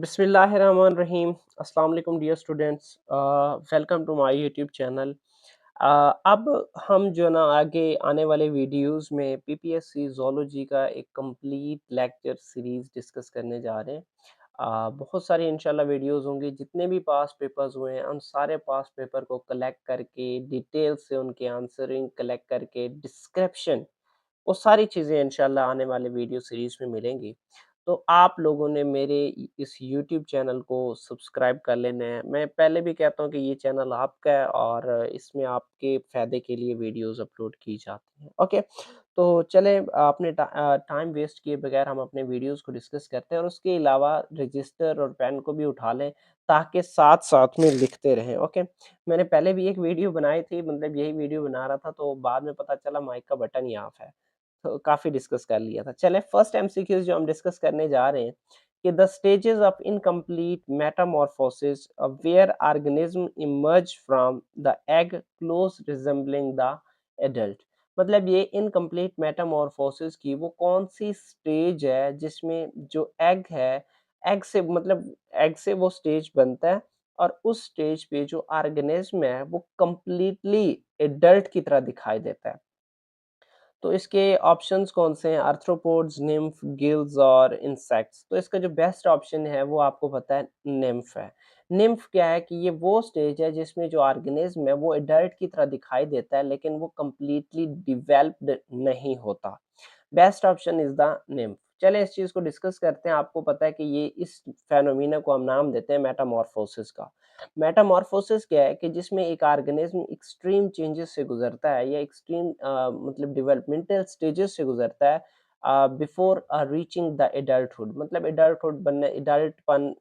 बिस्मिल्लाहिर्रहमानिर्रहीम। अस्सलाम वालेकुम dear students, welcome to my YouTube channel. अब हम जो ना आगे आने वाले वीडियोस में पीपीएससी ज़ूलॉजी का एक कंप्लीट लेक्चर सीरीज़ डिस्कस करने जा रहे हैं। बहुत सारी इंशाल्लाह वीडियोस होंगी, जितने भी पास पेपर्स हुए हैं उन सारे पास पेपर को कलेक्ट करके डिटेल से उनके आंसरिंग कलेक्ट करके डिस्क्रिप्शन, वो सारी चीज़ें इंशाल्लाह आने वाले वीडियो सीरीज़ में मिलेंगी। तो आप लोगों ने मेरे इस यूट्यूब चैनल को सब्सक्राइब कर लेना है। मैं पहले भी कहता हूँ कि ये चैनल आपका है और इसमें आपके फ़ायदे के लिए वीडियोज़ अपलोड की जाती हैं। ओके, तो चलें आपने टाइम वेस्ट किए बगैर हम अपने वीडियोज़ को डिस्कस करते हैं और उसके अलावा रजिस्टर और पेन को भी उठा लें ताकि साथ-साथ में लिखते रहें। ओके, मैंने पहले भी एक वीडियो बनाई थी, मतलब यही वीडियो बना रहा था तो बाद में पता चला माइक का बटन ही ऑफ है। तो काफ़ी डिस्कस कर लिया था। चलें फर्स्ट एमसीक्यूज़ जो हम डिस्कस करने जा रहे हैं कि the stages of incomplete metamorphosis where organism emerge from the egg close resembling the adult. मतलब ये इनकम्प्लीट मेटामॉर्फोसिस की वो कौन-सी स्टेज है जिसमें जो एग है, एग से मतलब एग से वो स्टेज बनता है और उस स्टेज पे जो ऑर्गेनिज्म है वो कंप्लीटली एडल्ट की तरह दिखाई देता है। तो इसके ऑप्शंस कौन से हैं? आर्थ्रोपोड्स, निम्फ, गिल्स और इंसेक्ट्स। तो इसका जो बेस्ट ऑप्शन है वो आपको पता है निम्फ है। निम्फ क्या है कि ये वो स्टेज है जिसमें जो ऑर्गेनिज्म है वो एडल्ट की तरह दिखाई देता है लेकिन वो कंप्लीटली डेवलप्ड नहीं होता। Best option is the nymph. चलें इस चीज़ को डिस्कस करते हैं। आपको पता है कि ये इस फेनोमेना को हम नाम देते हैं मेटामॉर्फोसिस का। मेटामॉर्फोसिस क्या है कि जिसमें एक ऑर्गेनिज्म एक्सट्रीम चेंजेस से गुजरता है या एक्सट्रीम मतलब डेवलपमेंटल स्टेजेस से गुजरता है बिफोर रीचिंग द एडल्टहुड। मतलब एडल्टहुड बनने एडल्टपन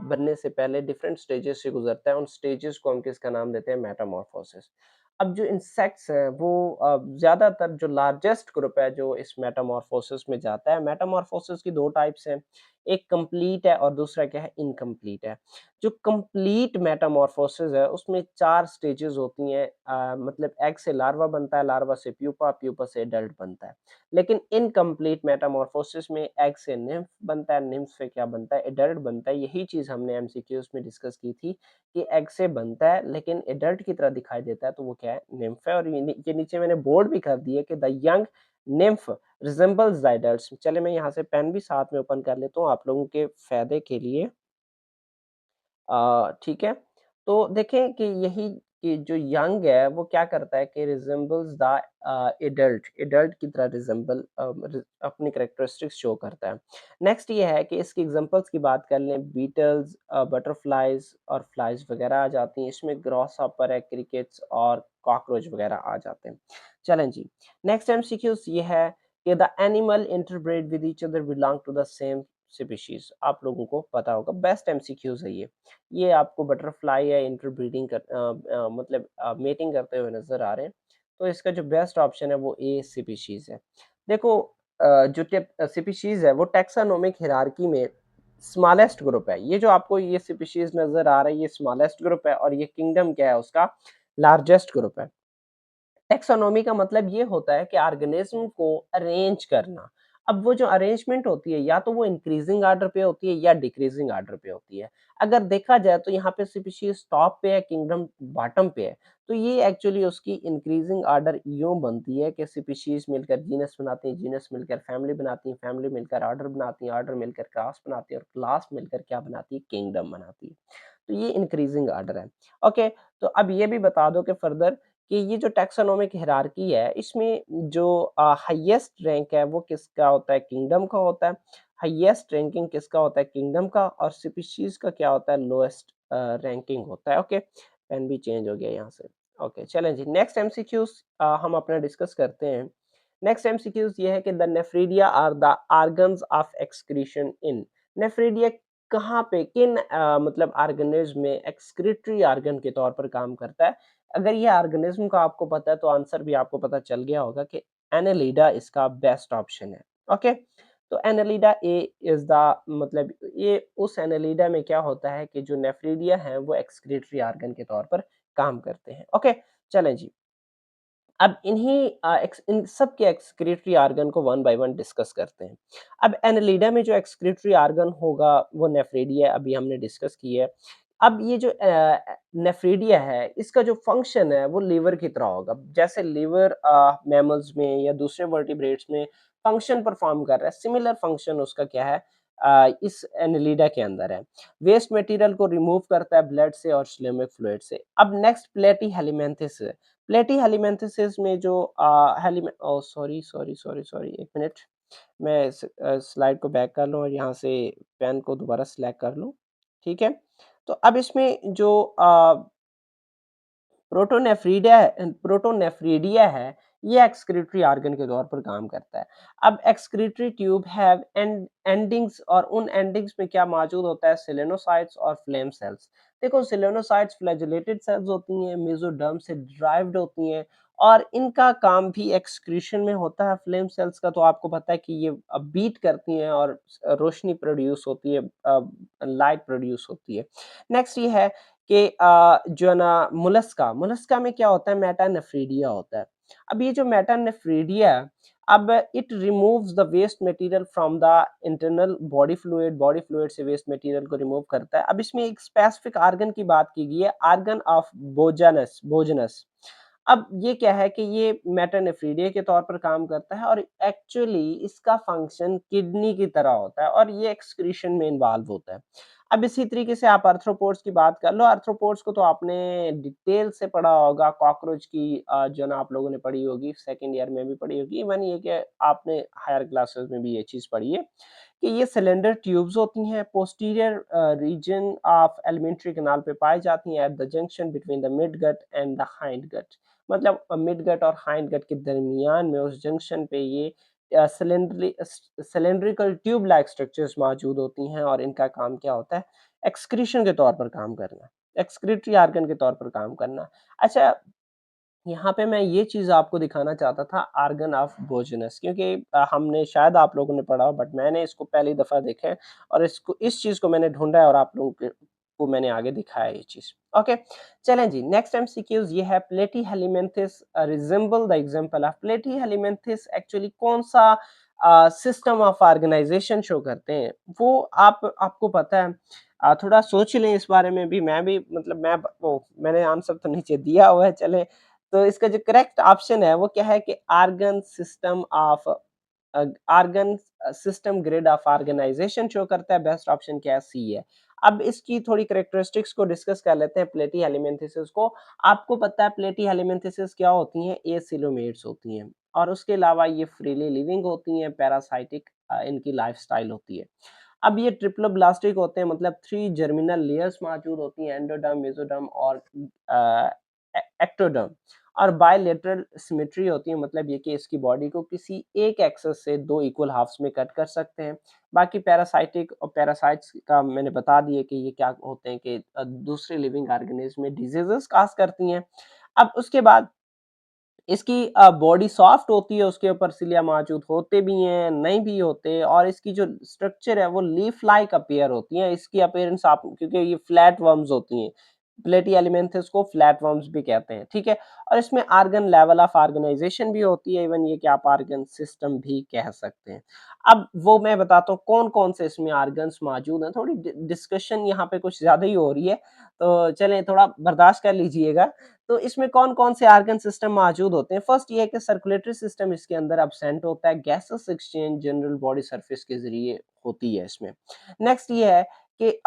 बनने से पहले डिफरेंट स्टेजेस से गुजरता है। उन स्टेजेस को हम किसका नाम देते हैं? मेटामॉर्फोसिस। अब जो इंसेक्ट्स हैं वो ज़्यादातर जो लार्जेस्ट ग्रुप है जो इस मेटामॉर्फोसिस में जाता है। मेटामॉर्फोसिस की 2 टाइप्स हैं, एक कंप्लीट है और दूसरा क्या है? इनकम्प्लीट है। जो कंप्लीट मेटामॉर्फोसिस है उसमें 4 स्टेजेस होती हैं। मतलब एग से लार्वा बनता है, लार्वा से प्यूपा, प्यूपा से एडल्ट बनता है। लेकिन इनकम्प्लीट मेटामॉर्फोसिस में एग से निम्फ बनता है, निम्फ से क्या बनता है? एडल्ट बनता है। यही चीज़ हमने एमसीक्यूज़ में डिस्कस की थी कि एग से बनता है लेकिन एडल्ट की तरह दिखाई देता है, तो वो क्या है? निम्फ है। और ये नीचे मैंने बोर्ड भी कर दिया कि the young nymph resembles the adults. चलिए मैं यहाँ से पेन भी साथ में ओपन कर लेता हूँ आप लोगों के फ़ायदे के लिए। ठीक है। तो देखें कि यही कि जो यंग है वो क्या करता है कि रिज़ेम्बल्स द एडल्ट, एडल्ट की तरह रिज़ेम्बल अपनी कैरेक्टरिस्टिक्स शो करता है। नेक्स्ट ये है कि इसकी एग्ज़ाम्पल्स की बात कर लें, बीटल्स, बटरफ्लाइज़ और फ्लाइज़ वग़ैरह आ जाती हैं। इसमें ग्रॉसहॉपर है, क्रिकेट्स और कॉकरोच वग़ैरह आ जाते हैं। चलें जी, नेक्स्ट एमसीक्यूज़ ये है कि the animal interbreed with each other belong to the same species. आप लोगों को पता होगा, बेस्ट एमसीक्यूज़ है ये। ये आपको बटरफ्लाई या इंटरब्रीडिंग मतलब मेटिंग करते हुए नज़र आ रहे हैं। तो इसका जो बेस्ट ऑप्शन है वो ए स्पीशीज़ है। देखो जो स्पीशीज़ है वो टैक्सोनॉमिक हायरार्की में स्मॉलेस्ट ग्रुप है। ये जो आपको ये स्पीशीज़ नज़र आ रहा है ये स्मॉलेस्ट ग्रुप है और ये किंगडम क्या है उसका? लार्जेस्ट ग्रुप है। टैक्सोनॉमी का मतलब ये होता है कि ऑर्गेनिज्म को अरेंज करना। अब वो जो अरेंजमेंट होती है या तो वो इंक्रीजिंग ऑर्डर पे होती है या डिक्रीजिंग ऑर्डर पे होती है। अगर देखा जाए तो यहाँ पे स्पीशीज टॉप पे है, किंगडम बॉटम पे है। तो ये एक्चुअली उसकी इंक्रीजिंग ऑर्डर यूँ बनती है कि स्पीशीज मिलकर जीनस बनाती हैं, जीनस मिलकर फैमिली बनाती हैं, फैमिली मिलकर ऑर्डर बनाती हैं, ऑर्डर मिलकर क्लास बनाती है और क्लास मिलकर क्या बनाती है? किंगडम बनाती है। तो ये इंक्रीजिंग ऑर्डर है। ओके, तो अब ये भी बता दो कि फर्दर कि ये जो टैक्सोनॉमिक हायरार्की है इसमें जो हाईएस्ट रैंक है वो किसका होता है? किंगडम का होता है। हाईएस्ट रैंकिंग किसका होता है? किंगडम का। और स्पीशीज का क्या होता है? लोएस्ट रैंकिंग होता है। ओके, पेन भी चेंज हो गया यहाँ से। ओके, चलें जी, नेक्स्ट एमसीक्यूज हम अपना डिस्कस करते हैं। नेक्स्ट एमसीक्यूज ये है कि the nephridia are the organs of excretion in. Nephridia कहाँ पे किन मतलब ऑर्गेनिज्म में एक्सक्रीटरी ऑर्गन के तौर पर काम करता है? अगर ये ऑर्गेनिज्म का आपको पता है तो आंसर भी आपको पता चल गया होगा कि एनालिडा इसका बेस्ट ऑप्शन है। ओके, तो एनालिडा ए इज द मतलब ये उस एनालिडा में क्या होता है कि जो नेफ्रीडिया है वो एक्सक्रीटरी ऑर्गन के तौर पर काम करते हैं। ओके, चलें जी, अब इन सब के एक्सक्रीटरी ऑर्गन को वन बाय वन डिस्कस करते हैं। अब एनालिडा में जो एक्सक्रीटरी ऑर्गन होगा वो नेफ्रेडिया अभी हमने डिस्कस की है। अब ये जो नेफ्रेडिया है इसका जो फंक्शन है वो लीवर की तरह होगा। जैसे लीवर मैमल्स में या दूसरे वर्टिब्रेट्स में फंक्शन परफॉर्म कर रहा है, सिमिलर फंक्शन उसका क्या है इस एनालिडा के अंदर है। वेस्ट मटेरियल को रिमूव करता है ब्लड से और स्लेमिक फ्लूइड से। अब नेक्स्ट प्लेटी हेलिमेंथिस है। प्लेटी हेलिमेंथिसिस में जो हेलिमे oh sorry, sorry, sorry, sorry 1 minute मैं स्लाइड को बैक कर लूँ और यहाँ से पेन को दोबारा सेलेक्ट कर लूँ, ठीक है? तो अब इसमें जो प्रोटोनेफ्रीडिया है, ये एक्सक्रीटरी ऑर्गन के तौर पर काम करता है। अब एक्सक्रीटरी ट्यूब हैव एंडिंग्स और उन एंडिंग्स में क्या मौजूद होता है सेलेनोसाइट्स और फ्लेम सेल्स। देखो सेलेनोसाइट्स फ्लैजेलेटेड सेल्स होती हैं, मेसोडर्म से डिराइव्ड होती हैं और इनका काम भी एक्सक्रीशन में होता है। फ्लेम सेल्स का तो आपको पता है कि ये बीट करती हैं और रोशनी प्रोड्यूस होती है, लाइट प्रोड्यूस होती है। नेक्स्ट ये है कि जो है ना मोलस्का में क्या होता है मेटानेफ्रीडिया होता है। अब ये जो मेटानेफ्रीडिया अब it removes the waste material from the internal body fluid से वेस्ट मटेरियल को रिमूव करता है। अब इसमें एक स्पेसिफिक ऑर्गन की बात की गई है, ऑर्गन ऑफ बोजनस। अब ये क्या है कि ये मेटानेफ्रीडिया के तौर पर काम करता है और एक्चुअली इसका फंक्शन किडनी की तरह होता है और ये एक्सक्रीशन में इन्वॉल्व होता है। अब इसी तरीके से आप आर्थ्रोपोड्स की बात कर लो। आर्थ्रोपोड्स को तो आपने डिटेल से पढ़ा होगा, कॉकरोच की जो ना आप लोगों ने पढ़ी होगी, सेकंड ईयर में भी पढ़ी होगी, इवन ये कि आपने हायर क्लासेस में भी ये चीज़ पढ़ी है कि ये सिलेंडर ट्यूब्स होती हैं, posterior region of alimentary canal पे पाई जाती हैं at the junction between the mid gut and the hind gut. मतलब मिड गट और हाइंड गट के दरमियान में उस जंक्शन पे ये सिलेंड्रिकल ट्यूब लाइक स्ट्रक्चर्स मौजूद होती हैं और इनका काम क्या होता है एक्सक्रीशन के तौर पर काम करना, एक्सक्रीटरी ऑर्गन के तौर पर काम करना। अच्छा, यहाँ पे मैं ये चीज़ आपको दिखाना चाहता था ऑर्गन ऑफ बोजनस, क्योंकि हमने शायद आप लोगों ने पढ़ा हो बट मैंने इसको पहली दफ़ा देखा है और इसको इस चीज़ को मैंने ढूँढा है और आप लोगों को मैंने आगे दिखाया ये चीज़। ओके, चलें जी नेक्स्ट एमसीक्यूज़ ये है प्लेटी हेलिमेंथिस रिज़ेम्बल द एग्ज़ाम्पल ऑफ प्लेटी हेलिमेंथिस एक्चुअली कौन-सा सिस्टम ऑफ ऑर्गेनाइज़ेशन शो करते हैं? वो आपको पता है थोड़ा सोच लें इस बारे में भी, मैं भी मतलब मैंने आंसर तो नीचे दिया हुआ है चलें। तो इसका जो करेक्ट ऑप्शन है वो क्या है कि organ system grid of organisation show करता है। बेस्ट ऑप्शन क्या है सी है। अब इसकी थोड़ी कैरेक्टरिस्टिक्स को डिस्कस कर लेते हैं प्लेटी हेलिमेंथिसिस को। आपको पता है प्लेटी हेलिमेंथिसिस क्या होती हैं, एसिलोमेट्स होती हैं और उसके अलावा ये फ्रीली लिविंग होती हैं, पैरासाइटिक इनकी लाइफस्टाइल होती है। अब ये ट्रिप्लोब्लास्टिक होते हैं, मतलब 3 जर्मिनल लेयर्स मौजूद होती हैं, एंडोडर्म, मेसोडर्म और अ, एक्टोडर्म और बायलैटरल सिमेट्री होती है, मतलब ये कि इसकी बॉडी को किसी एक एक्सिस से 2 इक्वल हाफ्स में कट कर सकते हैं। बाकी पैरासाइटिक और पैरासाइट्स का मैंने बता दिया कि ये क्या होते हैं कि दूसरे लिविंग ऑर्गेनिज्म में डिजीजेस कॉज़ करती हैं। अब उसके बाद इसकी बॉडी सॉफ्ट होती है, उसके ऊपर सिलिया मौजूद होते भी हैं, नहीं भी होते और इसकी जो स्ट्रक्चर है वो लीफ लाइक अपीयर होती है। इसकी अपीयरेंस आप क्योंकि ये फ्लैट वर्म्स होती हैं, प्लेटी एलिमेंथिस को फ्लैट वर्म्स भी कहते हैं, ठीक है? और इसमें ऑर्गन लेवल ऑफ ऑर्गेनाइजेशन भी होती है, इवन ये कि आप ऑर्गन सिस्टम भी कह सकते हैं। अब वो मैं बताता हूँ कौन-कौन से इसमें ऑर्गन्स मौजूद हैं, थोड़ी डिस्कशन यहाँ पे कुछ ज़्यादा ही हो रही है, तो चलें थोड़ा बर्दाश्त कर लीजिएगा। तो इसमें कौन-कौन से ऑर्गन सिस्टम मौजूद होते हैं? फर्स्ट ये है कि सर्कुलेटरी सिस्टम इसके अंदर एब्सेंट होता है, gases exchange general body surface के ज़रिए होती है इसमें। नेक्स्ट ये है कि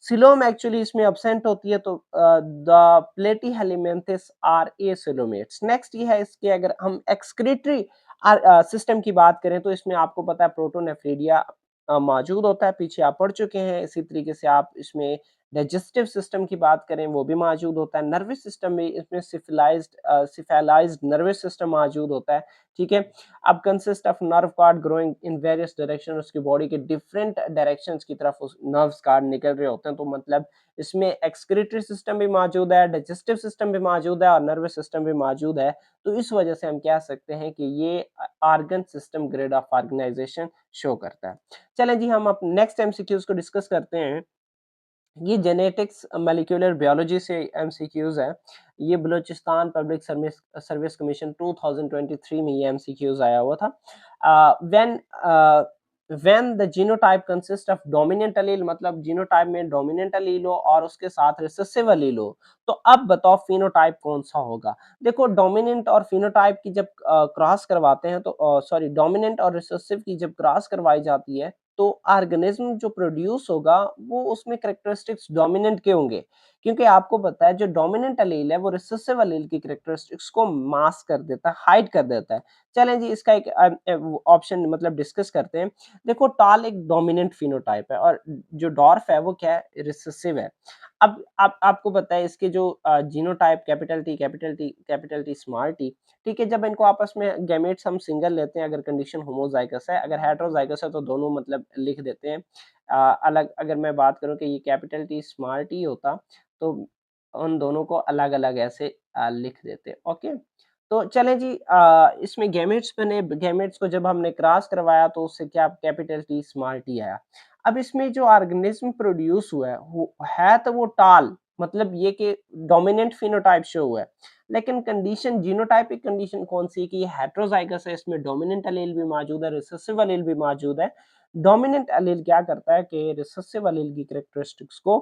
सिलोम एक्चुअली इसमें एब्सेंट होती है, तो द प्लेटीहेलमिन्थस आर एसिलोमेट्स। नेक्स्ट ये है इसके अगर हम एक्सक्रीटरी सिस्टम की बात करें तो इसमें आपको पता है प्रोटोनेफ्रीडिया मौजूद होता है, पीछे आप पढ़ चुके हैं। इसी तरीके से आप इसमें डाइजेस्टिव सिस्टम की बात करें वो भी मौजूद होता है। नर्वस सिस्टम में इसमें सिफेलाइज्ड नर्वस सिस्टम मौजूद होता है, ठीक है? अब consist of nerve cord growing in various direction, उसकी बॉडी के डिफरेंट डायरेक्शंस की तरफ उस नर्व्स कॉर्ड निकल रहे होते हैं, तो मतलब इसमें एक्सक्रीटरी सिस्टम भी मौजूद है, डाइजेस्टिव सिस्टम भी मौजूद है और नर्वस सिस्टम भी मौजूद है। तो इस वजह से हम कह सकते हैं कि ये organ system grid of organisation show करता है। चलें जी हम अब नेक्स्ट एमसीक्यूज़ को डिस्कस करते हैं। ये जेनेटिक्स मॉलिक्यूलर बायोलॉजी से एमसीक्यूज है। ये Balochistan public service service commission 2023 में ये एमसीक्यूज आया हुआ था। When when the genotype consist of dominant allele, मतलब जीनोटाइप में डोमिनेंट एलील हो और उसके साथ रिसेसिव एलील हो, तो अब बताओ फिनोटाइप कौन सा होगा। देखो डोमिनेंट और फिनोटाइप की जब क्रॉस करवाते हैं तो सॉरी डोमिनेंट और रिसेसिव की जब क्रॉस करवाई जाती है तो ऑर्गेनिज्म जो प्रोड्यूस होगा वो उसमें कैरेक्टरिस्टिक्स डोमिनेंट के होंगे, क्योंकि आपको पता है जो डोमिनेंट एलील है वो रिसेसिव एलील की कैरेक्टरिस्टिक्स को मास्क कर देता है, हाइड कर देता है। चलें जी इसका एक ऑप्शन मतलब डिस्कस करते हैं। देखो टाल एक डोमिनेंट फिनोटाइप है और जो डॉर्फ है वो क्या है, रिसेसिव है। अब आप आपको पता है इसके जो genotype capital T capital T capital T small T, ठीक है, जब इनको आपस में गैमेट्स हम सिंगल लेते हैं, अगर कंडीशन होमोजाइगस है, अगर हेटेरोजाइगस है तो दोनों मतलब लिख देते हैं। अलग अगर मैं बात करूँ कि ये कैपिटल टी स्मॉल टी होता तो उन दोनों को अलग-अलग ऐसे लिख देते। ओके? तो चलें जी इसमें गैमेट्स बने, गैमेट्स को जब हमने क्रॉस करवाया तो उससे क्या कैपिटल टी स्मॉल टी आया। अब इसमें जो ऑर्गेनिज्म प्रोड्यूस हुआ है वो है तो वो टाल, मतलब ये कि डोमिनेंट फिनोटाइप शो हुआ है। लेकिन कंडीशन जीनोटाइपिक कंडीशन कौन-सी है कि ये हेटेरोजाइगस है, इसमें डोमिनेंट एलील भी मौजूद है, रिसेसिव एलील भी मौजूद है। डोमिनेंट एलील क्या करता है कि रिसेसिव एलील की कैरेक्टरिस्टिक्स को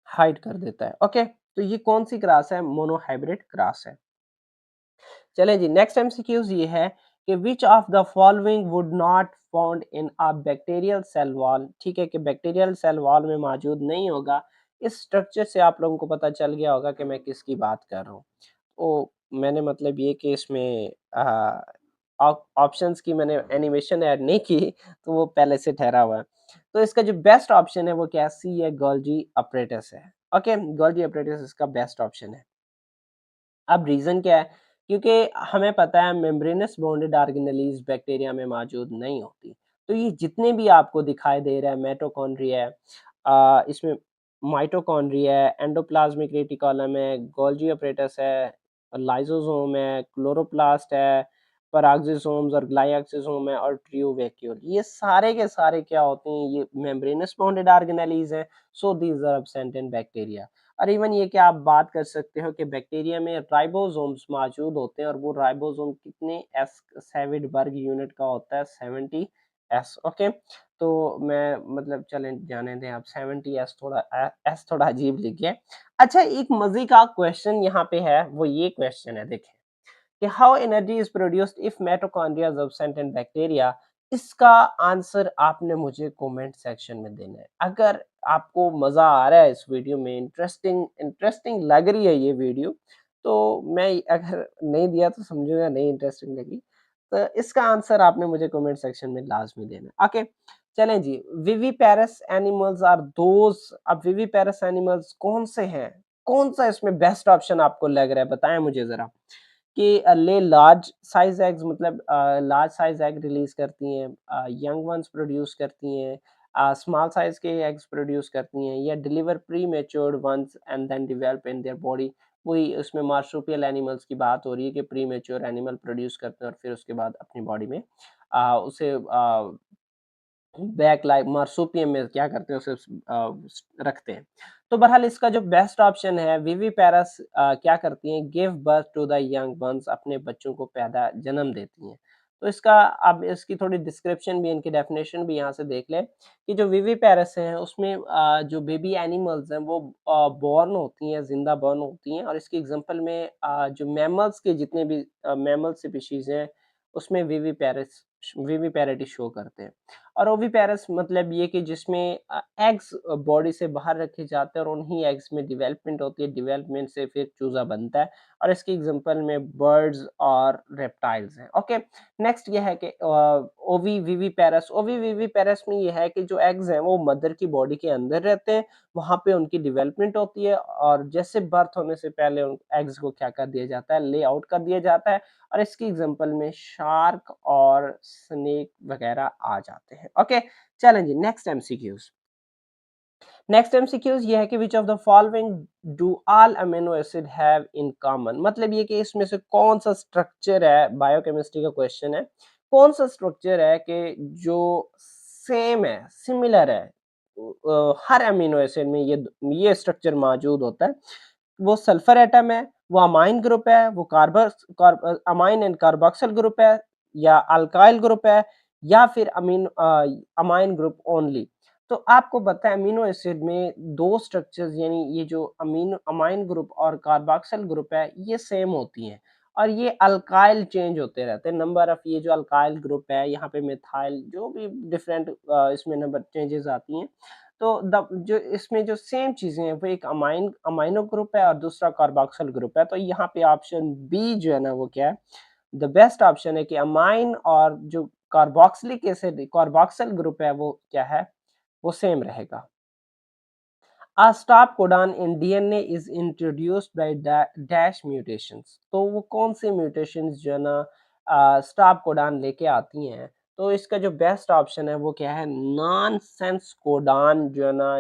हाइड कर देता है। ओके? तो ये कौन-सी क्रॉस है? मोनोहाइब्रिड क्रॉस है। चलें जी नेक्स्ट एमसीक्यूज़ ये है कि which of the following would not found in a bacterial cell wall, ठीक है, कि बैक्टीरियल सेल वॉल में मौजूद नहीं होगा। इस स्ट्रक्चर से आप लोगों को पता चल गया होगा कि मैं किसकी बात कर रहा हूँ। तो मैंने मतलब ये कि इसमें ऑप्शंस की मैंने एनिमेशन ऐड नहीं की, तो वो पहले से ठहरा हुआ है। तो इसका जो बेस्ट ऑप्शन है वो क्या है? सी है, गोल्गी अपरेटस है। ओके, गोल्गी अपरेटस इसका बेस्ट ऑप्शन है। अब रीज़न क्या है? क्योंकि हमें पता है मेम्ब्रेनस बॉन्डेड ऑर्गेनेलीज़ बैक्टीरिया में मौजूद नहीं होती। तो ये जितने भी आपको दिखाई दे रहा है मिटोकॉन्ड्रिया है, इसमें माइटोकॉन्ड्रिया है, एंडोप्लाज्मिक रेटिकुलम है, गोल्गी अपरेटस है, लाइसोसोम है, क्लोरोप्लास्ट है, पेराक्सिसोम्स और ग्लाइक्सोसोम है और ट्रियोवैक्यूल। ये सारे के सारे क्या होते हैं? ये मेम्ब्रेनस बॉन्डेड ऑर्गेनेलीज़ हैं, so these are absent in bacteria. और इवन ये कि आप बात कर सकते हो कि बैक्टीरिया में राइबोसोम्स मौजूद होते हैं और वो राइबोसोम कितने एस सेविडबर्ग यूनिट का होता है? 70 एस। ओके, तो मैं मतलब चलें जाने दें, आप 70 एस थोड़ा एस थोड़ा अजीब लिख गया। अच्छा, एक मजे का क्वेश्चन यहाँ पे है, वो ये क्वेश्चन है, देखें कि how energy is produced if mitochondria is absent in bacteria. इसका आंसर आपने मुझे कमेंट सेक्शन में देना है। अगर आपको मजा आ रहा है इस वीडियो में, इंटरेस्टिंग इंटरेस्टिंग लग रही है ये वीडियो, तो मैं अगर नहीं दिया तो समझूंगा नहीं इंटरेस्टिंग लगी। तो इसका आंसर आपने मुझे कमेंट सेक्शन में लाजमी देना है। ओके, चलें जी। Viviparous animals are those. अब विविपेरस एनिमल्स कौन से हैं? कौन सा इसमें बेस्ट ऑप्शन आपको लग रहा है, बताएं मुझे जरा। कि ले लार्ज साइज एग्स, मतलब लार्ज साइज एग रिलीज करती हैं, यंग वंस प्रोड्यूस करती हैं, स्मॉल साइज के एग्स प्रोड्यूस करती हैं, या deliver pre matured ones and then develop in their body. वही उसमें मार्सुपियल एनिमल्स की बात हो रही है कि प्री मेच्योर एनिमल प्रोड्यूस करते हैं और फिर उसके बाद अपनी बॉडी में उसे बैक लाइक मार्सुपियम में क्या करते हैं उसे रखते हैं। तो बहरहाल इसका जो बेस्ट ऑप्शन है विविपेरस क्या करती हैं, give birth to the young ones, अपने बच्चों को पैदा जन्म देती हैं। तो इसका अब इसकी थोड़ी डिस्क्रिप्शन भी, इनकी डेफिनेशन भी यहाँ से देख लें कि जो विविपेरस हैं उसमें जो बेबी एनिमल्स हैं वो बॉर्न होती हैं, जिंदा बॉर्न होती हैं, और इसकी एग्जांपल में जो मैमल्स के जितने भी मैमल स्पीशीज हैं उसमें विविपेरिटी शो करते हैं। और ओविपेरस मतलब ये कि जिसमें एग्स बॉडी से बाहर रखे जाते हैं और उन्हीं एग्स में डेवलपमेंट होती है, डेवलपमेंट से फिर चूजा बनता है, और इसकी एग्जांपल में बर्ड्स और रेप्टाइल्स हैं। ओके, नेक्स्ट ये है कि ओवी विविपेरस में ये है कि जो एग्स हैं वो मदर की बॉडी के अंदर रहते हैं, वहाँ पे उनकी डेवलपमेंट होती है, और जैसे बर्थ होने से पहले उन एग्स को क्या कर दिया जाता है, ले आउट कर दिया जाता है, और इसकी एग्जांपल में शार्क और स्नेक वगैरह आ जाते हैं। ओके, चलें जी नेक्स्ट एमसीक्यूज। नेक्स्ट एमसीक्यूज ये है कि which of the following do all amino acid have in common, मतलब ये कि इसमें से कौन सा स्ट्रक्चर है, बायोकेमिस्ट्री का क्वेश्चन है, कौन सा स्ट्रक्चर है कि जो सेम है, सिमिलर है, हर अमीनो एसिड में ये स्ट्रक्चर मौजूद होता है। वो सल्फर एटम है, वो अमाइन ग्रुप है, वो अमाइन एंड कार्बोक्सिल ग्रुप है, या अल्काइल ग्रुप है, या फिर अमाइन ग्रुप ओनली। तो आपको पता है अमीनो एसिड में 2 स्ट्रक्चर्स, यानी ये जो अमाइन ग्रुप और कार्बोक्सिल ग्रुप है, ये सेम होती हैं और ये अल्काइल चेंज होते रहते हैं। नंबर ऑफ ये जो अल्काइल ग्रुप है, यहाँ पे मिथाइल, जो भी डिफरेंट इसमें नंबर चेंजेस आती हैं। तो द जो इसमें जो सेम चीज़ें हैं, वो एक अमाइनो ग्रुप है और दूसरा कार्बोक्सिल ग्रुप है। तो यहाँ पे ऑप्शन बी जो है ना, वो क्या है? द बेस्ट ऑप्शन है कि अमाइन और जो कार्बोक्सिलिक एसिड कार्बोक्सिल ग्रुप है, वो क्या है? वो सेम रहेगा। A stop codon in DNA is introduced by dash mutations। तो वो कौन से म्यूटेशंस जो है ना स्टॉप कोडॉन लेके आती हैं? तो इसका जो बेस्ट ऑप्शन है वो क्या है? नॉनसेंस कोडॉन जो है ना,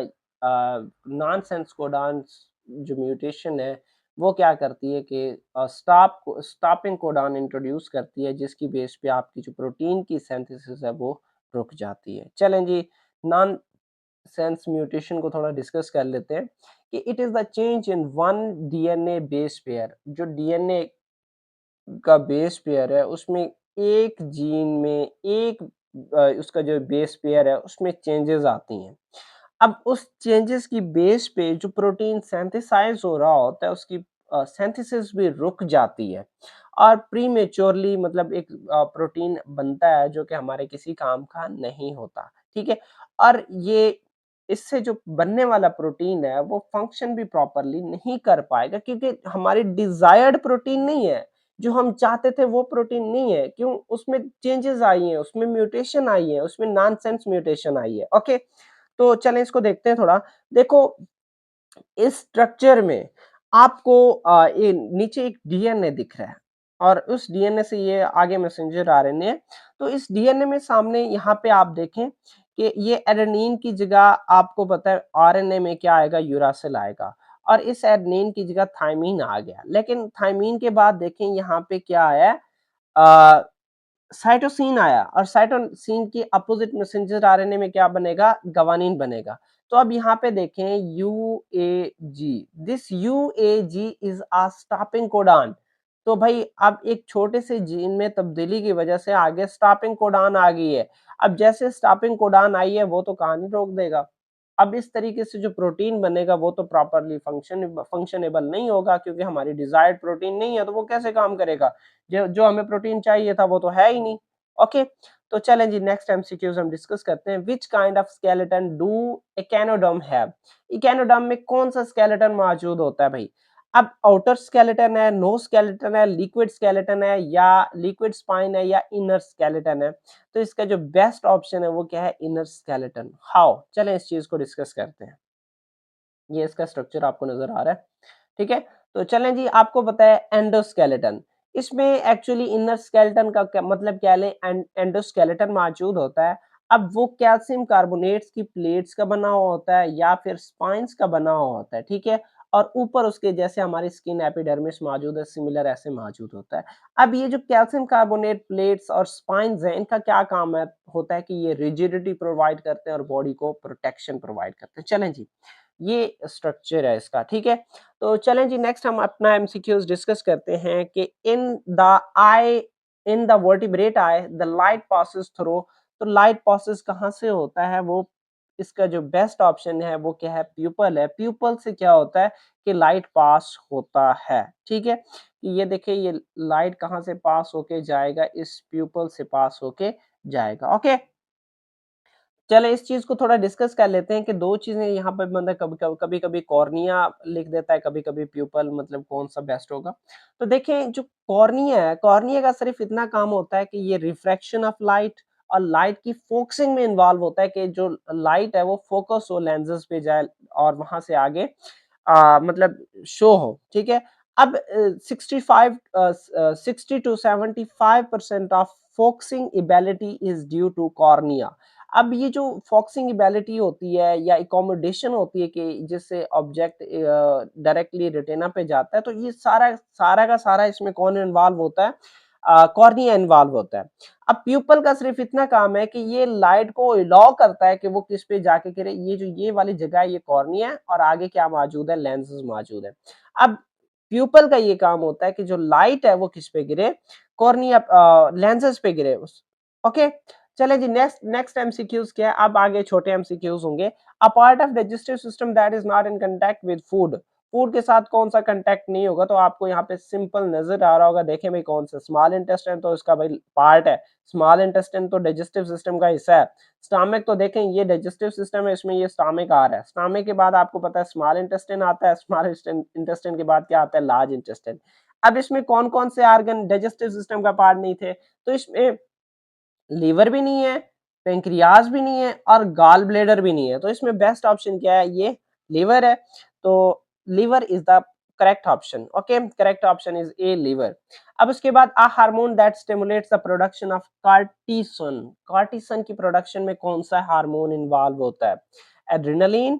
नॉनसेंस कोडॉन जो म्यूटेशन है, वो क्या करती है कि स्टॉपिंग कोडॉन इंट्रोड्यूस करती है, जिसकी बेस पे आपकी जो प्रोटीन की सिंथेसिस है वो रुक जाती है। चलें जी, नॉन सेंस म्यूटेशन को थोड़ा डिस्कस कर लेते हैं कि it is the change in one DNA base pair. जो डीएनए का बेस पेयर है, उसमें एक जीन में उसका जो बेस पेयर है, उसमें चेंजेस आती हैं। अब उस चेंजेस की बेस पे जो प्रोटीन सिंथेसाइज हो रहा होता है, उसकी सिंथेसिस भी रुक जाती है और प्रीमेच्योरली मतलब एक प्रोटीन बनता है जो कि हमारे किसी काम का नहीं होता। ठीक है? और ये इससे जो बनने वाला प्रोटीन है, वो फंक्शन भी प्रॉपर्ली नहीं कर पाएगा, क्योंकि हमारी डिजायर्ड प्रोटीन नहीं है। जो हम चाहते थे वो प्रोटीन नहीं है। क्यों? उसमें चेंजेस आई हैं, उसमें म्यूटेशन आई है, उसमें नॉनसेंस म्यूटेशन आई है। ओके, तो चलें इसको देखते हैं थोड़ा। देखो, इस स्ट्रक्चर में आपको ये नीचे एक डीएनए दिख रहा है और उस डीएनए से ये आगे मैसेंजर आरएनए है। तो इस डीएनए में सामने यहाँ पे आप देखें कि ये एडेनिन की जगह, आपको पता है आरएनए में क्या आएगा? यूरासिल आएगा और इस एडेनिन की जगह थाइमीन आ गया। लेकिन थाइमीन के बाद देखें यहाँ पे क्या आया है? साइटोसिन आया और साइटोसिन की अपोजिट मैसेंजर आरएनए में क्या बनेगा? गवानीन बनेगा। तो अब यहाँ पे देखें यूएजी, this यूएजी is a stopping codon. तो भाई अब एक छोटे से जीन में तब्दीली की वजह से आगे स्टॉपिंग कोडॉन आ गई है। अब जैसे स्टॉपिंग कोडॉन आई है, वो तो कहानी रोक देगा। अब इस तरीके से जो प्रोटीन बनेगा, वो तो प्रॉपर्ली फंक्शनेबल नहीं होगा, क्योंकि हमारी डिजायर्ड प्रोटीन नहीं है, तो वो कैसे काम करेगा? जो जो हमें प्रोटीन चाहिए था, वो तो है ही नहीं। ओके, तो चलें जी, नेक्स्ट एमसीक्यूज हम डिस्कस करते हैं। Which kind of skeleton do echinoderm have? Echinoderm में कौन सा स्केलेटन मौजूद होता है भाई? अब आउटर स्केलेटन है, नो स्केलेटन है, लिक्विड स्केलेटन है, या लिक्विड स्पाइन है, या इनर स्केलेटन है? तो इसका जो बेस्ट ऑप्शन है वो क्या है? Inner skeleton. हाउ? चलें इस चीज को डिस्कस करते हैं। ये इसका स्ट्रक्चर आपको नजर आ रहा है। ठीक है, तो चलें जी, आपको पता है एंडोस्केलेटन। इसमें एक्चुअली इनर स्केलेटन का क्या मतलब? क्या ले एंडोस्केलेटन मौजूड होता है। अब वो कैल्शियम कार्बोनेट्स की प्लेट्स का बना हुआ होता है या फिर स्पाइंस का बना हुआ होता है। ठीक है, और ऊपर उसके जैसे हमारी स्किन एपिडर्मिस मौजूद है, सिमिलर ऐसे मौजूद होता है। अब ये जो कैल्शियम कार्बोनेट प्लेट्स और स्पाइंस हैं, इनका क्या काम है? होता है कि ये रिजिडिटी प्रोवाइड करते हैं और बॉडी को प्रोटेक्शन प्रोवाइड करते हैं। चलें जी, ये स्ट्रक्चर है इसका। ठीक है, तो चलें जी, नेक्स्ट हम अपना एमसीक्यूज डिस्कस करते हैं कि in the vertebrate I the light passes through. तो लाइट पासिस कहाँ से होता है? वो इसका जो बेस्ट ऑप्शन है वो क्या है? प्यूपल है। प्यूपल से क्या होता है कि लाइट पास होता है। ठीक है, ये देखिए, ये लाइट कहाँ से पास होके जाएगा? इस प्यूपल से पास होके जाएगा। ओके, चले इस चीज को थोड़ा डिस्कस कर लेते हैं कि दो चीजें यहाँ पे मतलब कभी कभी कॉर्निया लिख देता है, कभी कभी प्यूपल, मतलब कौन सा बेस्ट होगा? तो देखें, जो कॉर्निया है, कॉर्निया का सिर्फ इतना काम होता है कि ये रिफ्रैक्शन ऑफ लाइट और लाइट की फोकसिंग में इन्वॉल्व होता है कि जो लाइट है वो फोकस हो लेंसेज पे जाए और वहां से आगे मतलब शो हो। ठीक है, अब 60 to 75% of focusing ability is due to cornea. अब ये जो फॉक्सिंग एबिलिटी होती है या एकोमोडेशन होती है कि जिससे ऑब्जेक्ट डायरेक्टली रेटिना पे जाता है, तो ये सारा सारा का सारा इसमें कौन इन्वॉल्व होता है? कॉर्निया इन्वॉल्व होता है। अब प्यूपल का सिर्फ इतना काम है कि ये लाइट को अलाउ करता है कि वो किस पे जाके गिरे, ये जो ये वाली जगह है ये कॉर्निया है और आगे क्या मौजूद है, लेंसेज मौजूद है। अब प्यूपल का ये काम होता है कि जो लाइट है वो किस पे गिरे, कॉर्निया लेंसेज पे गिरे उस। ओके, चले जी, नेक्स्ट नेक्स्ट एमसीक्यूज क्या है, अब आगे छोटे एमसीक्यूज होंगे। A part of digestive system that is not in contact with food, food के साथ कौन सा कांटेक्ट नहीं होगा, तो आपको यहाँ पे सिंपल नजर आ रहा होगा, देखें भाई कौन सा, स्मॉल इंटेस्टाइन तो इसका भाई पार्ट है, स्मॉल इंटेस्टाइन तो डाइजेस्टिव सिस्टम का हिस्सा है। स्टमक तो देखें ये डाइजेस्टिव सिस्टम है, इसमें ये स्टमक आ रहा है, स्टमक के बाद आपको पता है स्मॉल इंटेस्टाइन आता है, स्मॉल इंटेस्टाइन के बाद क्या आता है, लार्ज इंटेस्टाइन। अब इसमें कौन कौन से ऑर्गन डाइजेस्टिव सिस्टम का पार्ट नहीं थे, तो इसमें लीवर भी नहीं है, पेंक्रियाज भी नहीं है और गॉल ब्लैडर भी नहीं है, तो इसमें बेस्ट ऑप्शन क्या है, ये लीवर है। तो liver is the correct option. Okay, correct option is A, liver. अब उसके बाद a hormone that stimulates the production of cortisone, cortisone की प्रोडक्शन में कौन सा हार्मोन इन्वॉल्व होता है, adrenaline,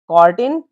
cortin,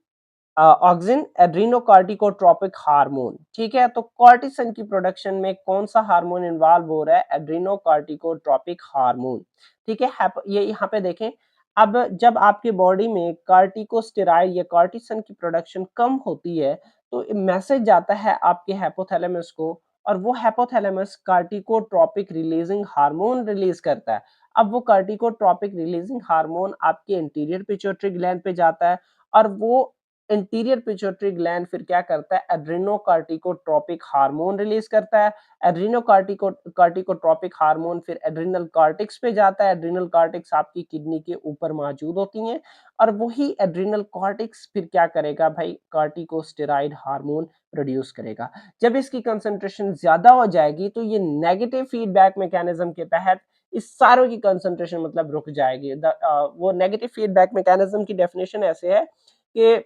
auxin, adrenocorticotropic hormone. ठीक है, तो कॉर्टिसन की प्रोडक्शन में कौन सा हार्मोन इन्वॉल्व हो रहा है, एड्रीनोकार्टिकोट्रोपिक हार्मोन। ठीक है, ये यहाँ पे देखें, अब जब आपके बॉडी में कार्टिकोस्टेरॉइड या कॉर्टिसन की प्रोडक्शन कम होती है तो मैसेज जाता है आपके हाइपोथैलेमस को, और वो हाइपोथैलेमस कार्टिकोट्रोपिक रिलीजिंग हार्मोन रिलीज करता है। अब वो कार्टिकोट्रोपिक रिलीजिंग हार्मोन आपके इंटीरियर पिट्यूटरी ग्लैंड पे जाता है, और वो इंटीरियर पिट्यूटरी ग्लैंड फिर क्या करता है, एड्रेनोकार्टिकोट्रोपिक हार्मोन रिलीज करता है। कार्टिकोट्रोपिक हार्मोन फिर एड्रिनल कॉर्टेक्स पे जाता है, एड्रिनल कॉर्टेक्स आपकी किडनी के ऊपर मौजूद होती हैं, और वही एड्रिनल कॉर्टेक्स फिर क्या करेगा भाई, कार्टिकोस्टेरॉइड हार्मोन प्रोड्यूस करेगा। जब इसकी कंसंट्रेशन ज्यादा हो जाएगी तो ये नेगेटिव फीडबैक मैकेनिज्म के तहत इस सारों की कंसंट्रेशन मतलब रुक जाएगी। वो नेगेटिव फीडबैक मैकेनिज्म की डेफिनेशन ऐसे है कि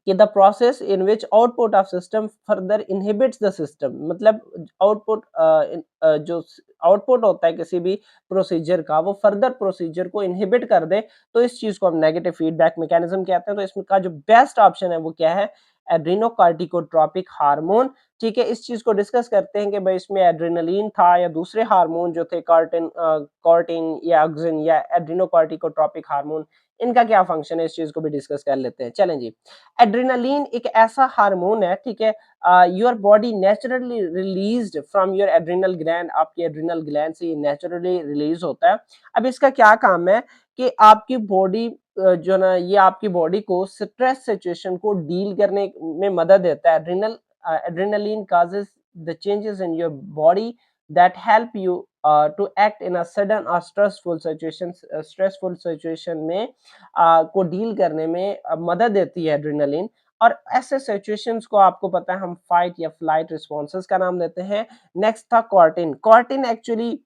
the process in which output of system further inhibits the system, मतलब आउटपुट जो आउटपुट होता है किसी भी प्रोसीजर का, वो फर्दर प्रोसीजर को इनहिबिट कर दे, तो इस चीज को हम नेगेटिव फीडबैक मैकेनिज्म कहते हैं। तो इसमें का जो बेस्ट ऑप्शन है वो क्या है, एड्रीनोकार्टिकोट्रोपिक हार्मोन। ठीक है, इस चीज को डिस्कस करते हैं कि भाई इसमें एड्रेनलिन था या दूसरे हार्मोन जो थे, कॉर्टिन या ऑक्सिन या एड्रीनोकार्टिकोट्रोपिक हार्मोन, इनका क्या फंक्शन है, इस चीज को भी डिस्कस कर लेते हैं। चलें जी, एड्रेनालिन एक ऐसा हार्मोन है, ठीक है, your body naturally released from your adrenal gland, आपके एड्रिनल ग्लैंड से ये नेचुरली रिलीज होता है। अब इसका क्या काम है कि आपकी बॉडी जो ना, ये आपकी बॉडी को स्ट्रेस सिचुएशन को डील करने में मदद देता है। Adrenaline causes the changes in your body that help you to act in a sudden or stressful situation में को डील करने में मदद देती है एड्रेनालिन। और ऐसे सिचुएशंस को आपको पता है हम फाइट या फ्लाइट रिस्पॉन्सेस का नाम देते हैं। नेक्स्ट था कॉर्टिन। कॉर्टिन एक्चुअली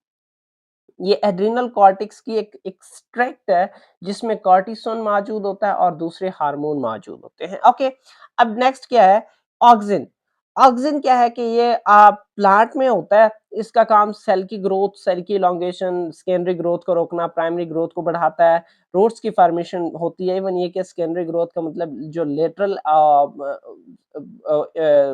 ये एड्रिनल कॉर्टेक्स की एक एक्सट्रैक्ट है जिसमें कॉर्टिसोन मौजूद होता है और दूसरे हार्मोन मौजूद होते हैं। ओके, अब नेक्स्ट क्या है, ऑक्सिन। ऑक्सिन क्या है कि ये प्लांट में होता है, इसका काम सेल की ग्रोथ, सेल की इलोंगेशन, सेकेंडरी ग्रोथ को रोकना, प्राइमरी ग्रोथ को बढ़ाता है, रूट्स की फॉर्मेशन होती है। इवन ये कि सेकेंडरी ग्रोथ का मतलब जो लेटरल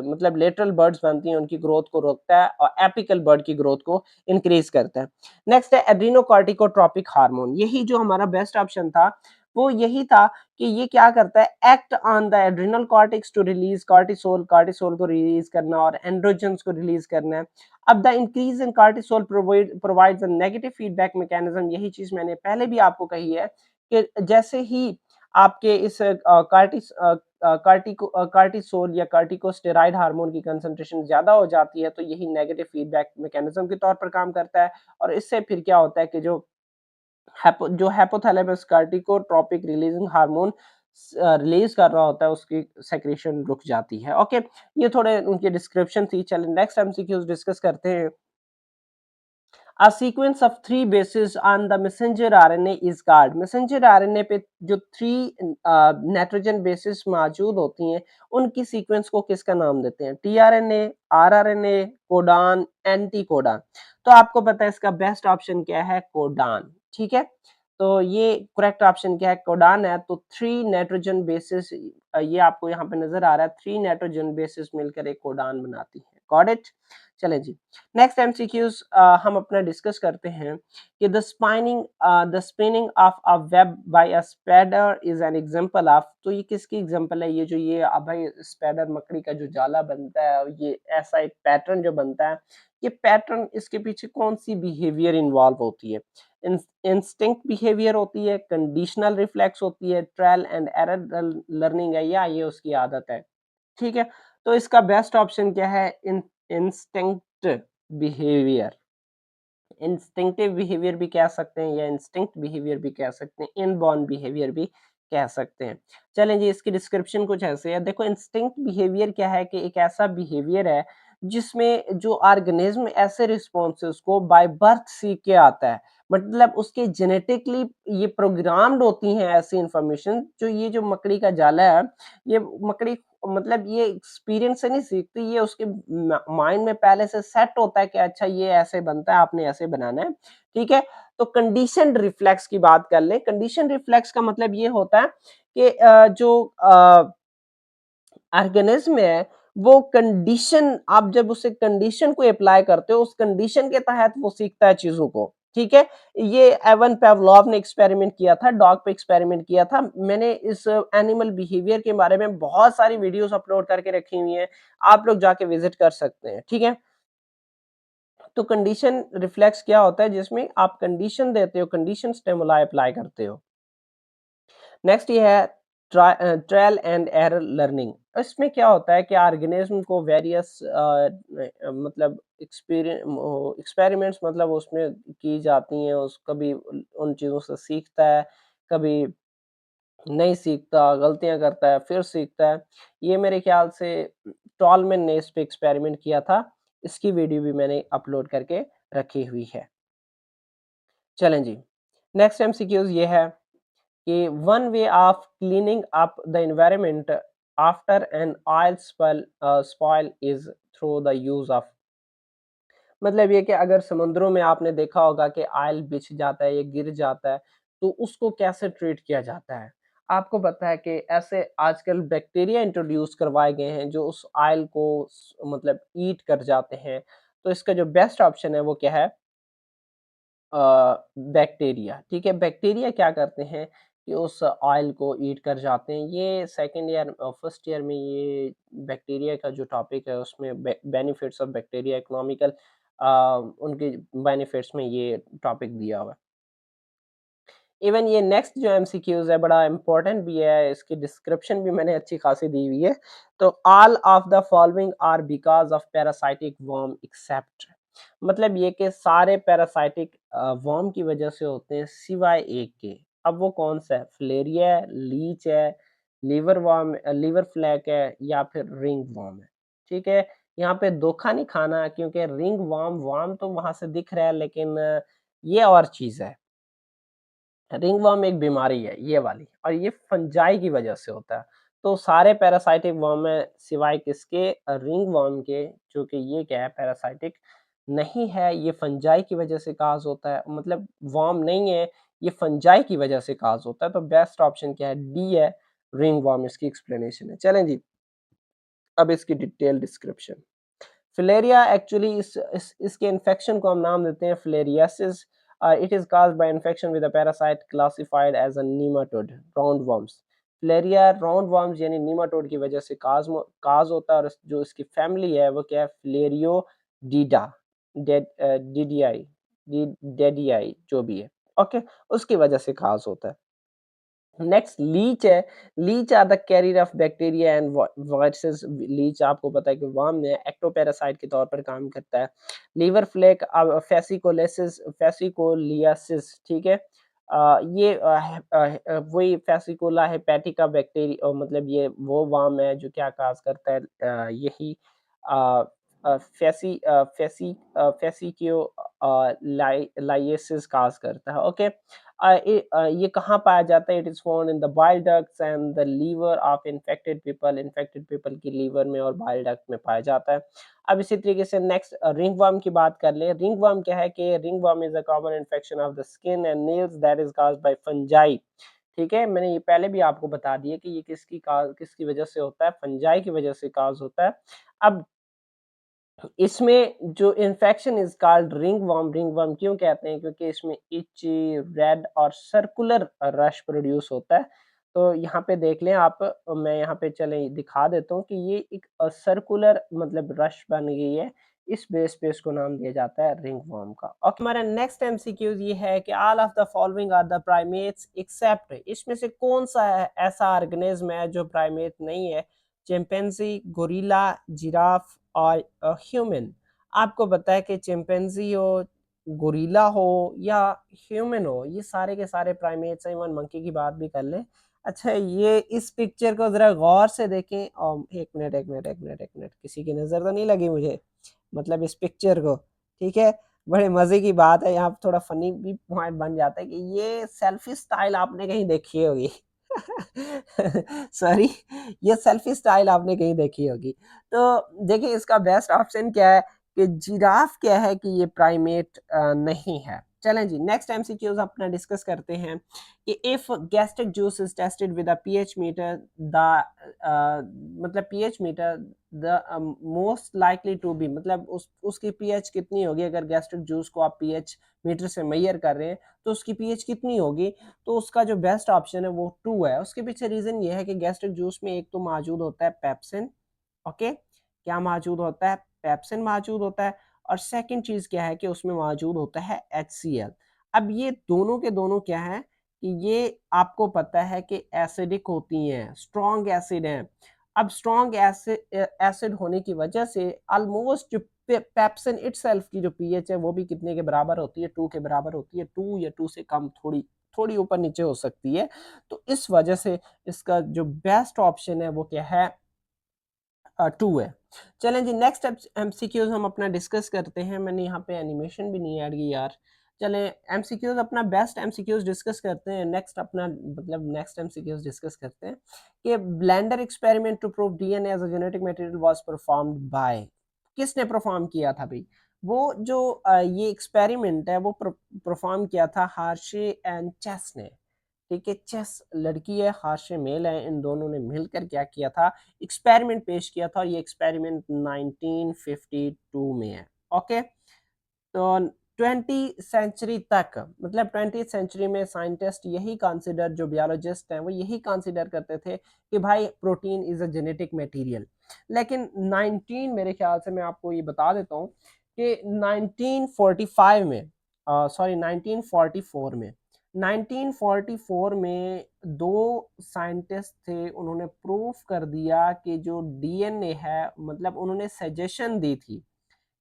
मतलब लेटरल बर्ड्स बनती हैं उनकी ग्रोथ को रोकता है, और एपिकल बर्ड की ग्रोथ को इंक्रीज करता है। नेक्स्ट है एड्रीनोकार्टिकोट्रोपिक हार्मोन। यही जो हमारा बेस्ट ऑप्शन था वो यही था कि ये क्या करता है, act on the adrenal cortex to release cortisol, cortisol को रिलीज करना और एंड्रोजन्स को रिलीज करना है। अब the increase in cortisol provides a negative feedback mechanism. यही चीज मैंने पहले भी आपको कही है कि जैसे ही आपके इस कार्टिसोल या कार्टिकोस्टेरॉइड हार्मोन की कंसंट्रेशन ज्यादा हो जाती है तो यही नेगेटिव फीडबैक मैकेनिज्म के तौर पर काम करता है, और इससे फिर क्या होता है कि जो हाइपोथैलेमस कार्टिकोट्रोपिक रिलीजिंग हार्मोन रिलीज कर रहा होता है उसकी सेक्रेशन रुक जाती है। ओके, ये थोड़े उनकी डिस्क्रिप्शन थी। चलिए नेक्स्ट एमसीक्यूज डिस्कस करते हैं। A sequence of 3 bases on the messenger RNA is called। messenger RNA पे जो 3 नाइट्रोजन बेसिस मौजूद होती हैं उनकी सीक्वेंस को किसका नाम देते हैं, tRNA, rRNA, codon, anti codon. तो आपको पता है इसका बेस्ट ऑप्शन क्या है, कोडान। ठीक है, तो ये करेक्ट ऑप्शन क्या है? कोडान है। तो 3 नाइट्रोजन बेसेस ये आपको यहाँ पे नज़र आ रहा है, 3 नाइट्रोजन बेसेस मिलकर एक कोडान बनाती हैं। Got it? चलें जी। नेक्स्ट एमसीक्यूज़ हम अपना डिस्कस करते हैं कि the spinning of a web by a spider is an example of, तो ये किसकी एग्जांपल है? ये जो ये भाई स्पाइडर मकड़ी का जो जाला बनता है, ये ऐसा एक पैटर्न जो बनता है, ये पैटर्न इसके पीछे कौन-सी बिहेवियर इन्वॉल्व होती है? इंस्टिंक्ट बिहेवियर होती है, कंडीशनल रिफ्लेक्स होती है, ट्रायल एंड एरर लर्निंग है, या ये उसकी आदत है? ठीक है, तो इसका बेस्ट ऑप्शन क्या है? Instinct behaviour. इंस्टिंक्टिव बिहेवियर भी कह सकते हैं या इंस्टिंक्ट बिहेवियर भी कह सकते हैं, इनबॉर्न बिहेवियर भी कह सकते हैं। चलें जी, इसकी डिस्क्रिप्शन कुछ ऐसे है। देखो, इंस्टिंक्ट बिहेवियर क्या है कि एक ऐसा बिहेवियर है जिसमें जो ऑर्गेनिज्म ऐसे रिस्पॉन्सेस को बाय बर्थ सीख के आता है, मतलब उसके जेनेटिकली ये प्रोग्राम्ड होती हैं ऐसी इंफॉर्मेशन। जो ये जो मकड़ी का जाला है, ये मकड़ी मतलब ये एक्सपीरियंस से नहीं सीखती, ये उसके माइंड में पहले से सेट होता है कि अच्छा ये ऐसे बनता है, आपने ऐसे बनाना है, ठीक है? तो कंडीशनड रिफ्लेक्स की बात कर लें। कंडीशन रिफ्लेक्स का मतलब ये होता है कि जो ऑर्गेनिज्म है, वो कंडीशन, आप जब उसे कंडीशन को अप्लाई करते हो, उस कंडीशन के तहत वो सीखता है चीज़ों को, ठीक है? ये एवन पावलोव ने एक्सपेरिमेंट किया था, डॉग पे एक्सपेरिमेंट किया था। मैंने इस एनिमल बिहेवियर के बारे में बहुत सारी वीडियोज़ अपलोड करके रखी हुई हैं, आप लोग जाके विज़िट कर सकते हैं, ठीक है? तो कंडीशन रिफ्लेक्स क्या होता है? जिसमें आप कंडीशन देते हो, कंडीशन स्टिमुलाई अप्लाई करते हो। नेक्स्ट ये है ट्रायल एंड एरर लर्निंग। इसमें क्या होता है कि ऑर्गेनिज्म को वेरियस मतलब एक्सपेरिमेंट्स मतलब उसमें की जाती हैं, उस कभी उन चीज़ों से सीखता है, कभी नहीं सीखता, गलतियाँ करता है, फिर सीखता है। ये मेरे ख्याल से टॉलमैन ने इस पे एक्सपेरिमेंट किया था। इसकी वीडियो भी मैंने अपलोड करके रखी हुई है। चलें जी, नेक्स्ट एमसीक्यूज़ ये है कि one way of cleaning up the environment after an oil spoil is through the use of, मतलब ये कि अगर समुद्रों में आपने देखा होगा कि ऑयल बिछ जाता है या गिर जाता है, तो उसको कैसे ट्रीट किया जाता है? आपको पता है कि ऐसे आजकल बैक्टीरिया इंट्रोड्यूस करवाए गए हैं जो उस ऑयल को मतलब ईट कर जाते हैं। तो इसका जो बेस्ट ऑप्शन है वो क्या है? बैक्टीरिया, ठीक है? बैक्टीरिया क्या करते हैं कि उस ऑयल को ईट कर जाते हैं। ये सेकंड ईयर फर्स्ट ईयर में ये बैक्टीरिया का जो टॉपिक है उसमें बेनिफिट्स ऑफ बैक्टीरिया इकोनॉमिकल उनके बेनिफिट्स में ये टॉपिक दिया हुआ है। इवन ये नेक्स्ट जो एमसीक्यूज़ है बड़ा इम्पोर्टेंट भी है, इसकी डिस्क्रिप्शन भी मैंने अच्छी खासी दी हुई है। तो all of the following are because of parasitic worm except, मतलब ये कि सारे पैरासाइटिक वर्म की वजह से होते हैं सिवाय एक के। अब वो कौन-सा है? फिलेरिया है, लीच है, लीवर फ्लैक है या फिर रिंग वर्म है, ठीक है? यहाँ पे धोखा नहीं खाना क्योंकि रिंग वर्म, वर्म तो वहाँ से दिख रहा है लेकिन ये और चीज़ है। रिंगवर्म एक बीमारी है ये वाली, और ये फंजाई की वजह से होता है। तो सारे पैरासाइटिक वर्म में सिवाय किसके? रिंगवर्म के, जो कि ये क्या है? पैरासाइटिक नहीं है, ये फंजाई की वजह से काज़ होता है, मतलब वर्म नहीं है, ये फंजाई की वजह से काज़ होता है। तो बेस्ट ऑप्शन क्या है? डी है, रिंगवर्म इसकी एक्सप्लेनेशन है। चलें जी, अब इसकी डिटेल डिस्क्रिप्शन। फिलेरिया एक्चुअली इसके इन्फेक्शन को हम नाम देते हैं filariasis. It is caused by infection with a parasite classified as a nematode round worms. Filaria round worms यानी नीमाटोड की वजह से काज होता है, और जो इसकी फैमिली है वो क्या है? फिलेरियो डीडा, डीडीआई, डेडियाई जो भी है, ओके, उसकी वजह से काज होता है। नेक्स्ट लीच है। Leech are the carrier of bacteria and viruses. Leech आपको पता है कि वर्म में एक्टोपैरासाइट के तौर पर काम करता है। लीवर फ्लेक फेसिकोलिसिस, फेसिकोलियासिस, ठीक है? ये वही फेसिकोला हेपेटिका बैक्टीरिया, मतलब ये वो वर्म है जो क्या काज करता है? यही फेसिक्यो लाइएसिस काज करता है। ओके, ये कहाँ पाया जाता है? It is found in the bile ducts and the liver of infected people की लीवर में और बाइल डक्ट में पाया जाता है। अब इसी तरीके से नेक्स्ट रिंगवर्म की बात कर लें। रिंगवर्म क्या है कि ringworm is a common infection of the skin and nails that is caused bye fungi. ठीक है, मैंने ये पहले भी आपको बता दिया कि ये किसकी वजह से होता है? फंजाई की वजह से काज होता है। अब इसमें जो इन्फेक्शन इज कॉल्ड रिंगवर्म क्यों कहते हैं? क्योंकि इसमें इची, रेड और सर्कुलर रश प्रोड्यूस होता है। तो यहाँ पे देख लें आप, मैं यहाँ पे चलें दिखा देता हूँ कि ये एक सर्कुलर मतलब रश बन गई है। इस बेस पे इसको नाम दिया जाता है रिंगवर्म का। ओके, हमारा नेक्स्ट एमसीक्यूज ये है कि all of the following are the primates except, इसमें से कौन सा है ऐसा ऑर्गेनिज्म है जो प्राइमेट नहीं है? चिंपैंजी, गोरिल्ला, जिराफ और ह्यूमन। आपको पता है कि चिंपैंजी हो, गोरिल्ला हो या ह्यूमन हो, ये सारे के सारे प्राइमेट्स हैं। इवन मंकी की बात भी कर लें। अच्छा, ये इस पिक्चर को जरा गौर से देखें। और एक मिनट, किसी की नजर तो नहीं लगी मुझे, मतलब इस पिक्चर को? ठीक है, बड़े मजे की बात है, यहाँ थोड़ा फनी भी पॉइंट बन जाता है कि ये सेल्फी स्टाइल आपने कहीं देखी होगी। सॉरी, ये सेल्फी स्टाइल आपने कहीं देखी होगी। तो देखिए, इसका बेस्ट ऑप्शन क्या है कि जिराफ क्या है कि ये प्राइमेट नहीं है। चलें जी, नेक्स्ट एमसीक्यूज अपना डिस्कस करते हैं कि if gastric juice is tested with a pH meter, the मतलब pH meter the most likely to be, मतलब उसकी पीएच कितनी होगी? अगर गैस्ट्रिक जूस को आप पीएच मीटर से मेजर कर रहे हैं तो उसकी पीएच कितनी होगी? तो उसका जो बेस्ट ऑप्शन है वो 2 है। उसके पीछे रीजन ये है कि गैस्ट्रिक जूस में एक तो मौजूद होता है पेप्सिन। ओके, क्या मौजूद होता है? पेप्सिन मौजूद होता है। और सेकंड चीज क्या है कि उसमें मौजूद होता है HCl। अब ये दोनों के दोनों क्या है कि ये आपको पता है कि एसिडिक होती हैं, स्ट्रॉन्ग एसिड हैं। अब स्ट्रॉन्ग एसिड होने की वजह से ऑलमोस्ट जो पेप्सिन इटसेल्फ की जो पीएच है वो भी कितने के बराबर होती है? 2 के बराबर होती है। 2 या 2 से कम, थोड़ी थोड़ी ऊपर नीचे हो सकती है। तो इस वजह से इसका जो बेस्ट ऑप्शन है वो क्या है? 2 है। चलें जी, नेक्स्ट एमसीक्यूज हम अपना डिस्कस करते हैं। मैंने यहाँ पे एनिमेशन भी नहीं ऐड की यार। चलें, एमसीक्यूज अपना बेस्ट एमसीक्यूज डिस्कस करते हैं। नेक्स्ट एमसीक्यूज डिस्कस करते हैं कि blender experiment to prove DNA as a genetic material was performed by, किसने परफॉर्म किया था भाई? वो जो ये एक्सपेरिमेंट है वो परफॉर्म किया था हार्शे एंड चेस ने। ठीक है, चेस लड़की है, हार्शे मेल है, इन दोनों ने मिलकर क्या किया था? एक्सपेरिमेंट पेश किया था। और ये एक्सपेरिमेंट 1952 में है। ओके, तो 20 सेंचुरी तक, मतलब 20th सेंचुरी में साइंटिस्ट यही कंसिडर, जो बियोलॉजिस्ट हैं वो यही कंसिडर करते थे कि भाई protein is a genetic material. लेकिन 19 मेरे ख्याल से, मैं आपको ये बता देता हूँ कि 1945 में, सॉरी 1944 में दो साइंटिस्ट थे, उन्होंने प्रूफ कर दिया कि जो डीएनए है, मतलब उन्होंने सजेशन दी थी